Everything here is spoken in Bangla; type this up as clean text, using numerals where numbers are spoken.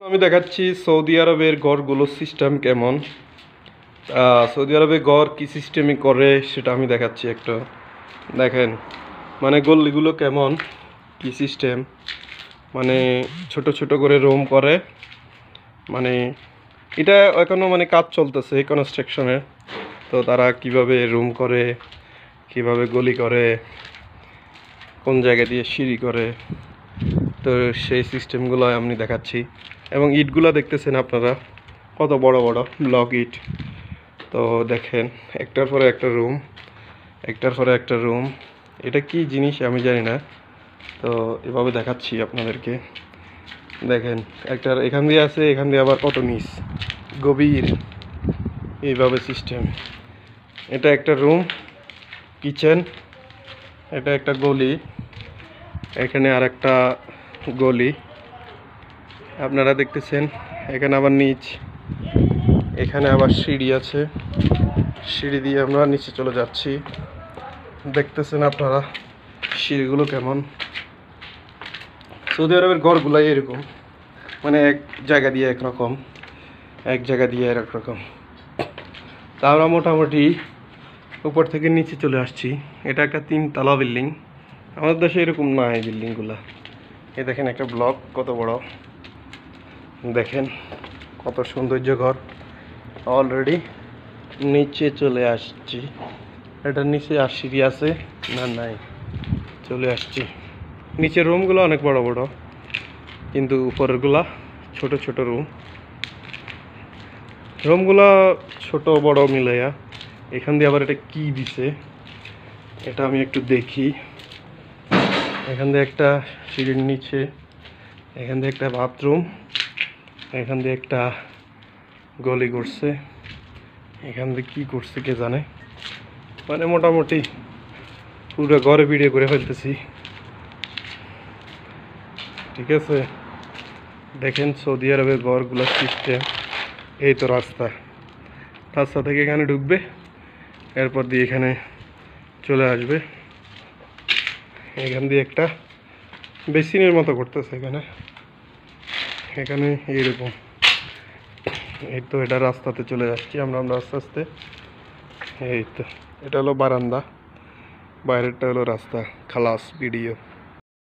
আমি দেখাচ্ছি সৌদি আরবের গড়গুলোর সিস্টেম কেমন। সৌদি আরবে গড় কী সিস্টেমে করে সেটা আমি দেখাচ্ছি একটু। দেখেন মানে গল্লিগুলো কেমন, কী সিস্টেম, মানে ছোট ছোট করে রুম করে। মানে এটা এখনও মানে কাজ চলতেছে কনস্ট্রাকশনের। তো তারা কিভাবে রুম করে, কিভাবে গলি করে, কোন জায়গা দিয়ে সিঁড়ি করে, তো সেই সিস্টেমগুলো আমি দেখাচ্ছি। এবং ইটগুলো দেখতেছেন আপনারা কত বড় বড় ব্লক ইট। তো দেখেন একটার পরে একটা রুম, একটার পরে একটা রুম। এটা কি জিনিস আমি জানি না, তো এভাবে দেখাচ্ছি আপনাদেরকে। দেখেন একটার এখান দিয়ে আছে, এখান দিয়ে আবার কত নিচ গভীর, এইভাবে সিস্টেম। এটা একটা রুম, কিচেন, এটা একটা গলি, এখানে আর একটা গলি আপনারা দেখতেছেন। এখানে আবার নিচ, এখানে আবার সিঁড়ি আছে, সিঁড়ি দিয়ে আমরা নিচে চলে যাচ্ছি। দেখতেছেন আপনারা সিঁড়িগুলো কেমন। সৌদি আরবের ঘরগুলাই এরকম, মানে এক জায়গা দিয়ে একরকম, এক জায়গা দিয়ে এক রকম। তা আমরা মোটামুটি উপর থেকে নিচে চলে আসছি। এটা একটা 3 তলা বিল্ডিং। আমাদের দেশে এরকম না এই বিল্ডিংগুলো। এই দেখেন একটা ব্লক কত বড়, দেখেন কত সৌন্দর্য ঘর। অলরেডি নিচে চলে আসছি। এটার নিচে আর সিঁড়ি আছে না? নাই, চলে আসছি। নিচের রুমগুলো অনেক বড় বড়, কিন্তু উপরেরগুলা ছোট ছোট রুম। রুমগুলো ছোট বড় মিলাইয়া। এখান দিয়ে আবার এটা কি দিছে এটা আমি একটু দেখি। এখান দিয়ে একটা সিঁড়ির নিচে, এখান দিয়ে একটা বাথরুম, এখান দিয়ে একটা গলি করছে, এখান দিয়ে কি করছে কে জানে। মানে মোটামুটি পুরো ঘরে ভিডিও করে ফেলতেছি, ঠিক আছে। দেখেন সৌদি আরবের ঘরগুলোর সিস্টেম। এই তো রাস্তা, রাস্তা থেকে এখানে ঢুকবে, এরপর দিয়ে এখানে চলে আসবে। এখান দিয়ে একটা বেসিনের মতো করতেছে এখানে, এখানে এইরকম। এই তো এটা রাস্তাতে চলে যাচ্ছি আমরা আস্তে আস্তে। এই তো এটা হলো বারান্দা, বাইরেরটা হলো রাস্তা। খালাস ভিডিও।